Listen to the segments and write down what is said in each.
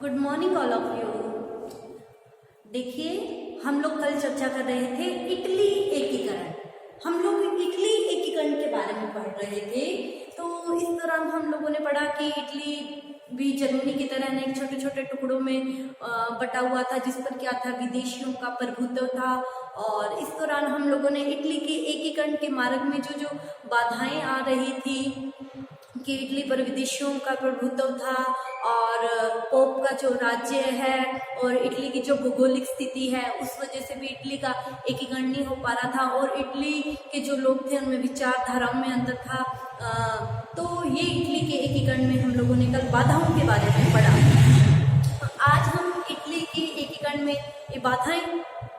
Good morning all of you. देखिए, हम लोग कल चर्चा कर रहे थे इटली एकीकरण। हम लोग इटली एकीकरण के बारे में पढ़ रहे थे। तो इस दौरान हम लोगों ने पढ़ा कि इटली भी जर्मनी की तरह अनेक छोटे छोटे टुकड़ों में बटा हुआ था, जिस पर क्या था, विदेशियों का प्रभुत्व था। और इस दौरान हम लोगों ने इटली के एकीकरण के मार्ग में जो जो बाधाएं आ रही थी कि इटली पर विदेशियों का प्रभुत्व था और पोप का जो राज्य है और इटली की जो भौगोलिक स्थिति है, उस वजह से भी इटली का एकीकरण नहीं हो पा रहा था। और इटली के जो लोग थे उनमें विचारधाराओं में अंतर था। तो ये इटली के एकीकरण में हम लोगों ने कल बाधाओं के बारे में पढ़ा। आज हम इटली के एकीकरण में ये बाधाएं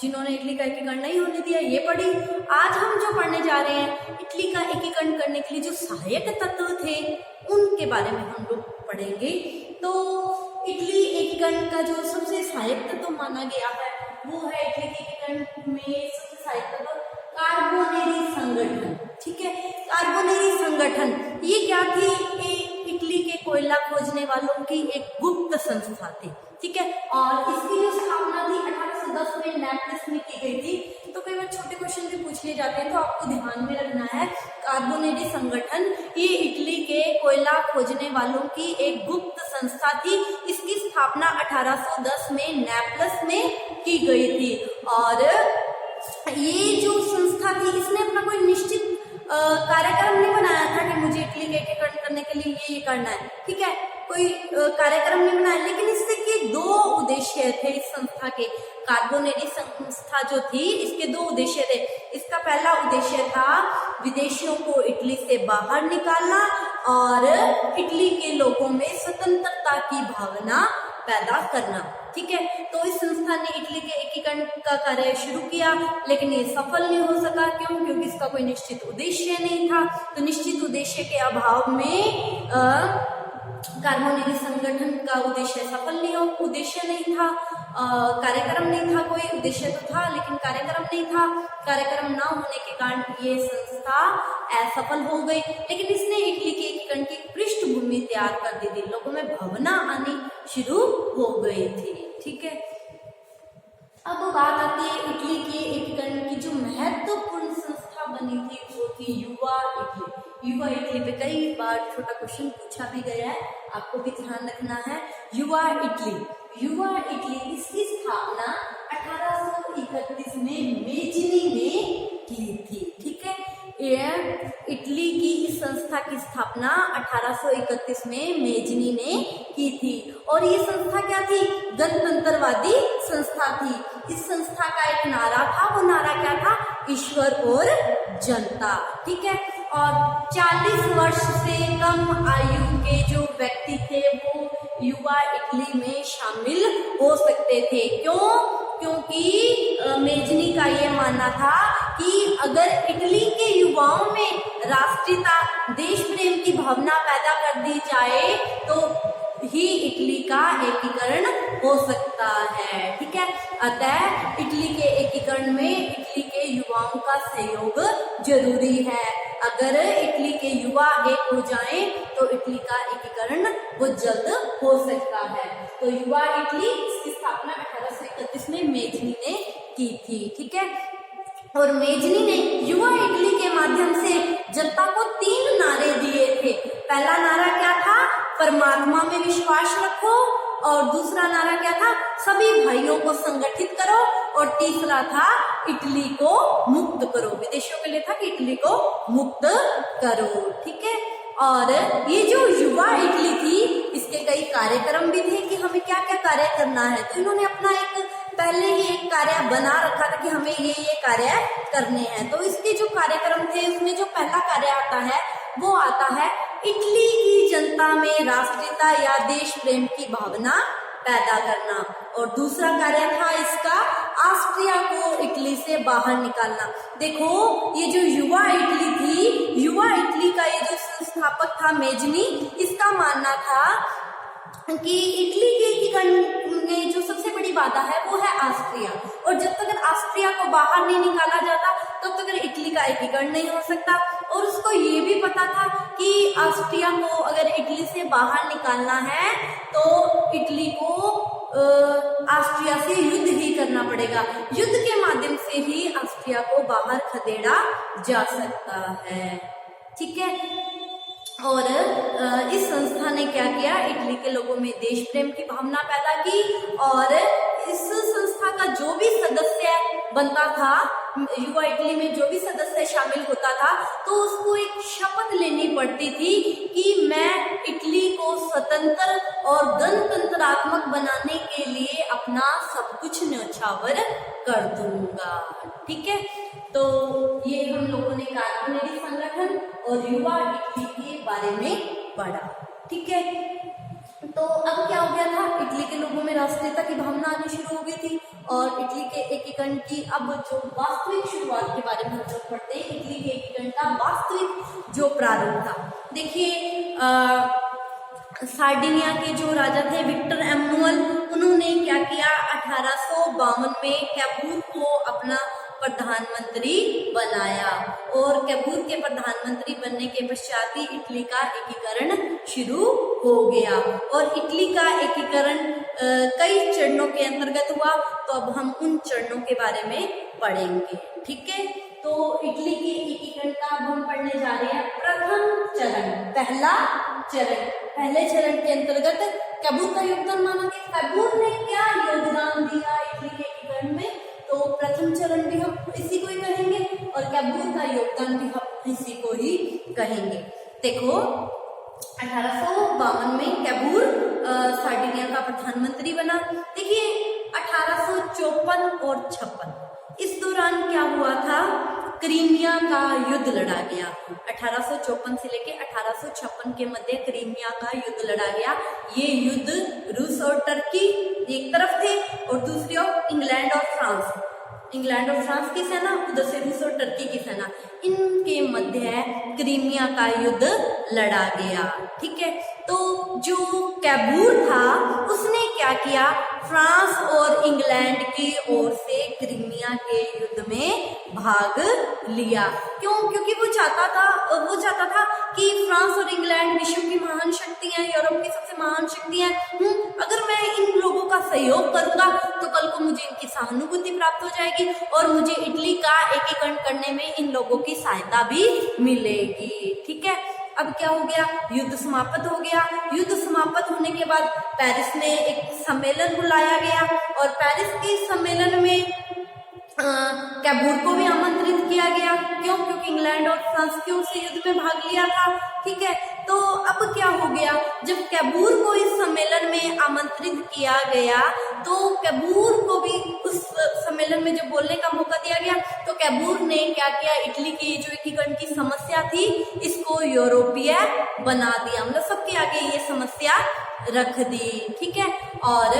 जिन्होंने इटली का एकीकरण नहीं होने दिया ये पढ़ी। आज हम जो पढ़ने जा रहे हैं, इटली का एकीकरण करने के लिए जो सहायक तत्व थे उनके बारे में हम लोग पढ़ेंगे। तो इटली एकीकरण का जो सबसे सहायक तत्व माना गया है वो है, इटली के एकीकरण में सबसे सहायक तत्व कार्बोनेरी संगठन। ठीक है, कार्बोनेरी संगठन ये क्या थी? इटली के कोयला खोजने वालों की एक गुप्त संस्था थी। ठीक है, और इसकी जो स्थापना थी 1810 में नेपल्स में की गई थी। तो कई बार छोटे क्वेश्चन भी पूछ लिए जाते हैं, तो आपको ध्यान में रखना है कार्बोनेरी संगठन ये इटली के कोयला खोजने वालों की एक गुप्त संस्था थी। इसकी स्थापना 1810 में नेपल्स में की गई थी। और ये जो संस्था थी इसने अपना कोई निश्चित कार्यक्रम नहीं बनाया था कि मुझे इटली के एकीकरण करने के लिए ये करना है। ठीक है, कोई कार्यक्रम नहीं बनाया, लेकिन इससे के दो उद्देश्य थे इस संस्था के। कार्बोनेरी संस्था जो थी इसके दो उद्देश्य थे। इसका पहला उद्देश्य था विदेशियों को इटली से बाहर निकालना और इटली के लोगों में स्वतंत्रता की भावना पैदा करना। ठीक है, तो इस संस्था ने इटली के एकीकरण का कार्य शुरू किया, लेकिन ये सफल नहीं हो सका। क्यों? क्योंकि इसका कोई निश्चित उद्देश्य नहीं था। तो निश्चित उद्देश्य के अभाव में कार्बोनेरी संगठन का उद्देश्य सफल नहीं हो, उद्देश्य नहीं था, कार्यक्रम नहीं था। कोई उद्देश्य तो था लेकिन कार्यक्रम नहीं था। कार्यक्रम ना होने के कारण ये संस्था असफल हो गई। लेकिन इसने इटली के एकीकरण की पृष्ठभूमि तैयार कर दी थी, लोगों में भावना आनी शुरू हो गई थी। ठीक है, अब बात आती है इटली के एकीकरण की जो महत्वपूर्ण संस्था बनी थी वो थी युवा इटली। युवा इटली पे कई बार छोटा क्वेश्चन पूछा भी गया है, आपको भी ध्यान रखना है। युवा इटली इसकी स्थापना 1831 में मेजनी ने की थी। ठीक है, इटली की इस संस्था की स्थापना 1831 में मेजनी ने की थी। और ये संस्था क्या थी? गणतंत्रवादी संस्था थी। इस संस्था का एक नारा था, वो नारा क्या था? ईश्वर और जनता। ठीक है, और 40 वर्ष से कम आयु के जो व्यक्ति थे वो युवा इटली में शामिल हो सकते थे। क्यों? क्योंकि मेजनी का ये मानना था कि अगर इटली के युवाओं में राष्ट्रीयता, देश प्रेम की भावना पैदा कर दी जाए तो ही इटली का एकीकरण हो सकता है। ठीक है, अतः इटली के एकीकरण में इटली के युवाओं का सहयोग जरूरी है। अगर इटली के युवा एक हो जाएं तो इटली का एकीकरण वो जल्द हो सकता है। तो युवा इटली इसकी स्थापना 1831 में मेजनी ने की थी। ठीक है, और मेजनी ने युवा इटली के माध्यम से जनता को 3 नारे दिए थे। पहला नारा क्या था? परमात्मा में विश्वास रखो। और दूसरा नारा क्या था? सभी भाइयों को संगठित करो। और तीसरा था इटली को मुक्त करो। विदेशियों के लिए था कि इटली को मुक्त करो। ठीक है, और ये जो युवा इटली थी इसके कई कार्यक्रम भी थे कि हमें क्या क्या कार्य करना है। तो इन्होंने अपना एक पहले ही एक कार्य बना रखा था कि हमें ये कार्य करने हैं। तो इसके जो कार्यक्रम थे उसमें जो पहला कार्य आता है वो आता है इटली की जनता में राष्ट्रीयता या देश प्रेम की भावना पैदा करना। और दूसरा कार्य था इसका ऑस्ट्रिया को इटली से बाहर निकालना। देखो, ये जो युवा इटली थी, युवा इटली का ये जो संस्थापक था मेजनी, इसका मानना था कि इटली के एकीकरण में जो सबसे बड़ी बाधा है वो है ऑस्ट्रिया। और जब तक ऑस्ट्रिया को बाहर नहीं निकाला जाता तब तक इटली का एकीकरण नहीं हो सकता। और उसको ये भी पता था कि ऑस्ट्रिया को अगर इटली से बाहर निकालना है तो इटली को ऑस्ट्रिया से युद्ध ही करना पड़ेगा। युद्ध के माध्यम से ही ऑस्ट्रिया को बाहर खदेड़ा जा सकता है। ठीक है। और इस संस्था ने क्या किया, इटली के लोगों में देश प्रेम की भावना पैदा की और इस संस्था का जो भी सदस्य बनता था, युवा इटली में जो भी सदस्य शामिल होता था, तो उसको एक शपथ लेनी पड़ती थी कि मैं इटली को स्वतंत्र और गणतंत्रात्मक बनाने के लिए अपना सब कुछ न्यौछावर कर दूंगा। ठीक है। तो ये हम लोगों ने कार्बोनेरी संगठन और युवा इटली के बारे में पढ़ा। ठीक है। तो अब क्या हो गया था, इटली के लोगों में राष्ट्रीयता की भावना आनी शुरू हो गई थी और इटली के एकीकरण की अब जो वास्तविक शुरुआत के बारे में हम लोग पढ़ते हैं, इटली के एकीकरण का वास्तविक जो प्रारंभ था। देखिए सार्डिनिया के जो राजा थे विक्टर एमनुअल, उन्होंने क्या किया, 1852 में कैपूर को अपना प्रधानमंत्री बनाया और कैपूर के प्रधानमंत्री बनने के पश्चात ही इटली का एकीकरण शुरू हो गया और इटली का एकीकरण कई चरणों के अंतर्गत हुआ। तो अब हम उन चरणों के बारे में पढ़ेंगे। ठीक है। तो इटली के एकीकरण का अब हम पढ़ने जा रहे हैं। प्रथम चरण, पहला चरण, पहले चरण के अंतर्गत कैपूर का योगदान माना गया। कैपूर ने क्या योगदान दिया इटली के एकीकरण में, तो प्रथम चरण भी हम इसी को ही कहेंगे और कैपूर का योगदान भी हम इसी को ही कहेंगे। देखो 1852 में कैपूर सार्डिनिया का प्रधानमंत्री बना। देखिए 1854 और 56 इस दौरान क्या हुआ था, क्रीमिया का युद्ध लड़ा गया। 1854 से लेके 1856 के मध्य क्रीमिया का युद्ध लड़ा गया। ये युद्ध रूस और टर्की एक तरफ थे और दूसरी ओर इंग्लैंड और फ्रांस, इंग्लैंड और फ्रांस की सेना, उधर से रूस और टर्की की सेना, इनके मध्य क्रीमिया का युद्ध लड़ा गया। ठीक है। तो जो कैपूर था उसने क्या किया, फ्रांस और इंग्लैंड की ओर से क्रीमिया के युद्ध में भाग लिया। क्यों? क्योंकि वो चाहता था कि फ्रांस और इंग्लैंड विश्व की महान शक्तियां, यूरोप की सबसे महान शक्तियां, अगर मैं इन लोगों का सहयोग करूंगा तो कल को मुझे इनकी सहानुभूति प्राप्त हो जाएगी और मुझे इटली का एकीकरण करने में इन लोगों की सहायता भी मिलेगी। ठीक है। अब क्या हो गया, युद्ध समाप्त हो गया। युद्ध समाप्त होने के बाद पेरिस में एक सम्मेलन बुलाया गया और पेरिस के सम्मेलन में कैपूर को भी आमंत्रित किया गया। क्यों? क्योंकि इंग्लैंड और फ्रांस की ओर से युद्ध में भाग लिया था। ठीक है। तो अब क्या हो गया, जब कैपूर को इस सम्मेलन में आमंत्रित किया गया तो कैपूर को भी उस सम्मेलन में जब बोलने का मौका दिया गया तो कैपूर ने क्या किया, इटली की जो एकीकरण की समस्या थी इसको यूरोपीय बना दिया, मतलब सबके आगे ये समस्या रख दी। ठीक है। और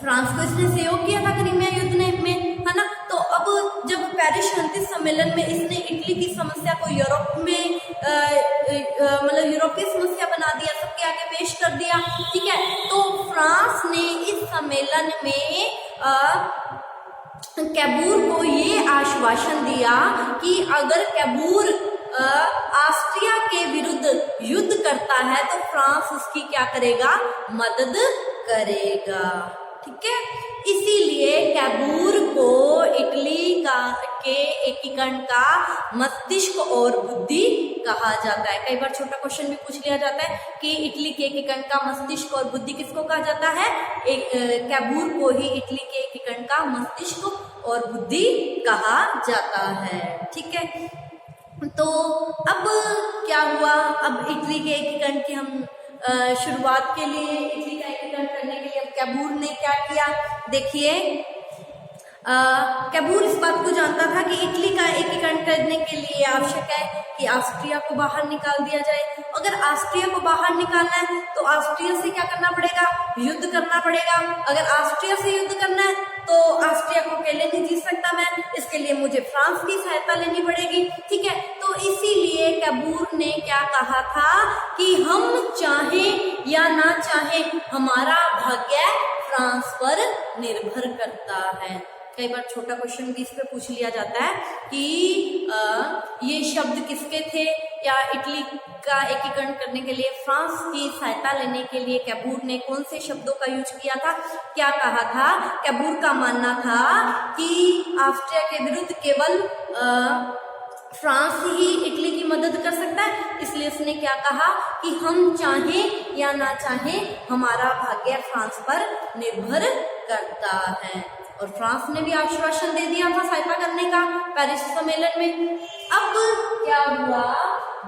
फ्रांस को इसने सहयोग किया था क्रीमिया युद्ध में, है ना। तो अब जब पेरिस शांति सम्मेलन में इसने इटली की समस्या को यूरोप में मतलब यूरोपीय समस्या बना दिया, सबके आगे पेश कर दिया। ठीक है। तो फ्रांस ने इस सम्मेलन में कैपूर को ये आश्वासन दिया कि अगर कैपूर ऑस्ट्रिया के विरुद्ध युद्ध करता है तो फ्रांस उसकी क्या करेगा, मदद करेगा। ठीक है। इसीलिए कैपूर को इटली के एकीकरण का मस्तिष्क और बुद्धि कहा जाता है। कई बार छोटा क्वेश्चन भी पूछ लिया जाता है कि इटली के एकीकरण का मस्तिष्क और बुद्धि किसको कहा जाता है, कैपूर को ही इटली के एकीकरण का मस्तिष्क और बुद्धि कहा जाता है। ठीक है। तो अब क्या हुआ, अब इटली के एकीकरण की हम शुरुआत के लिए, इटली का एकीकरण करने के लिए अब कैपूर ने क्या किया, देखिए कैपूर इस बात को जानता था कि इटली का एकीकरण करने के लिए आवश्यक है कि ऑस्ट्रिया को बाहर निकाल दिया जाए। अगर ऑस्ट्रिया को बाहर निकालना है तो ऑस्ट्रिया से क्या करना पड़ेगा, युद्ध करना पड़ेगा। अगर ऑस्ट्रिया से युद्ध करना है तो ऑस्ट्रिया को अकेले नहीं जीत सकता मैं, इसके लिए मुझे फ्रांस की सहायता लेनी पड़ेगी। ठीक है। तो इसीलिए कैपूर ने क्या कहा था कि हम चाहें या ना चाहें हमारा भाग्य फ्रांस पर निर्भर करता है। कई बार छोटा क्वेश्चन भी इस पे पूछ लिया जाता है कि ये शब्द किसके थे, या इटली का एकीकरण करने के लिए फ्रांस की सहायता लेने के लिए कैबूर ने कौन से शब्दों का यूज किया था, क्या कहा था। कैबूर का मानना था कि ऑस्ट्रिया के विरुद्ध केवल फ्रांस ही इटली की मदद कर सकता है, इसलिए उसने क्या कहा कि हम चाहें या ना चाहें हमारा भाग्य फ्रांस पर निर्भर करता है। और फ्रांस ने भी आश्वासन दे दिया था सहायता करने का पेरिस सम्मेलन में। अब क्या हुआ,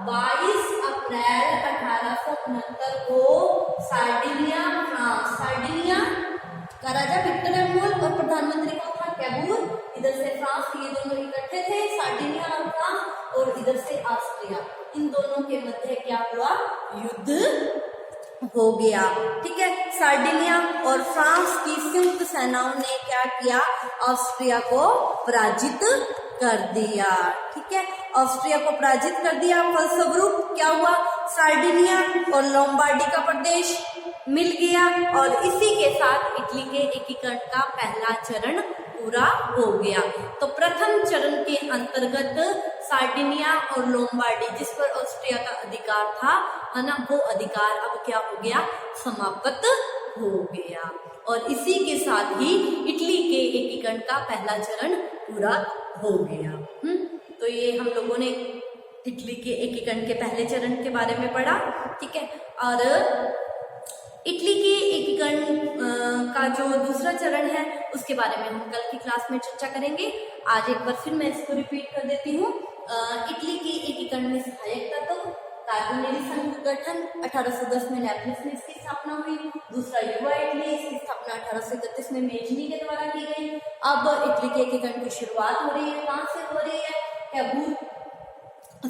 22 अप्रैल 1869 को सार्डिनिया फ्रांस, सार्डिनिया का राजा विक्टर एम्बुल और प्रधानमंत्री कौन था, कैबूर। इधर से फ्रांस, ये दोनों इकट्ठे थे, सार्डिनिया और फ्रांस, और इधर से ऑस्ट्रिया, इन दोनों के मध्य क्या हुआ, युद्ध हो गया। ठीक है, सार्डिनिया और फ्रांस की संयुक्त सेनाओं ने क्या किया, ऑस्ट्रिया को पराजित कर दिया। ठीक है, ऑस्ट्रिया को पराजित कर दिया। फलस्वरूप क्या हुआ, सार्डिनिया और लोम्बार्डी का प्रदेश मिल गया, और इसी के साथ इटली के एकीकरण का पहला चरण पूरा हो गया। तो प्रथम चरण के अंतर्गत सार्डिनिया और लोम्बार्डी, जिस पर ऑस्ट्रिया का अधिकार था, है ना, वो अधिकार अब क्या हो गया, समाप्त हो गया। और इसी के साथ ही इटली के एकीकरण का पहला चरण पूरा हो गया। तो ये हम लोगों ने इटली के एकीकरण के पहले चरण के बारे में पढ़ा। ठीक है, और इटली के एकीकरण का जो दूसरा चरण है उसके बारे में हम कल की क्लास में चर्चा करेंगे। आज एक बार फिर मैं इसको रिपीट कर देती हूँ। इटली के एकीकरण में सहायक तत्व कार्बोनेली संघ गठन, 1810 में नेपल्स में इसकी स्थापना हुई। दूसरा युवा इटली, इसकी स्थापना 1831 में मेजनी के द्वारा की गई। अब इटली के एकीकरण की शुरुआत हो रही है, कहाँ से हो रही है, कैबूर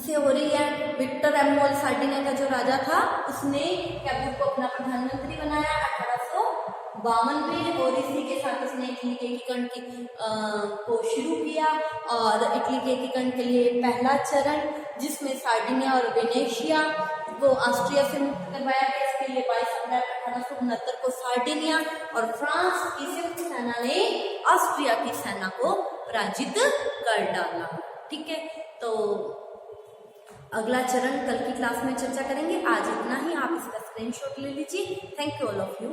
से हो रही है। विक्टर एम्बुल सार्डिनिया का जो राजा था, उसने कैबूर को अपना प्रधानमंत्री बनाया 1852 में, और इसी के साथ उसने इटली के एकीकरण को शुरू किया। और इटली के एकीकरण के लिए पहला चरण, जिसमें सार्डिनिया और वेनेशिया को ऑस्ट्रिया से मुक्त करवाया गया, इसके लिए 22 अप्रैल 1869 को सार्डिनिया और फ्रांस की संयुक्त सेना ने ऑस्ट्रिया की सेना को पराजित कर डाला। ठीक है, तो अगला चरण कल की क्लास में चर्चा करेंगे। आज इतना ही, आप इसका स्क्रीनशॉट ले लीजिए। Thank you all of you.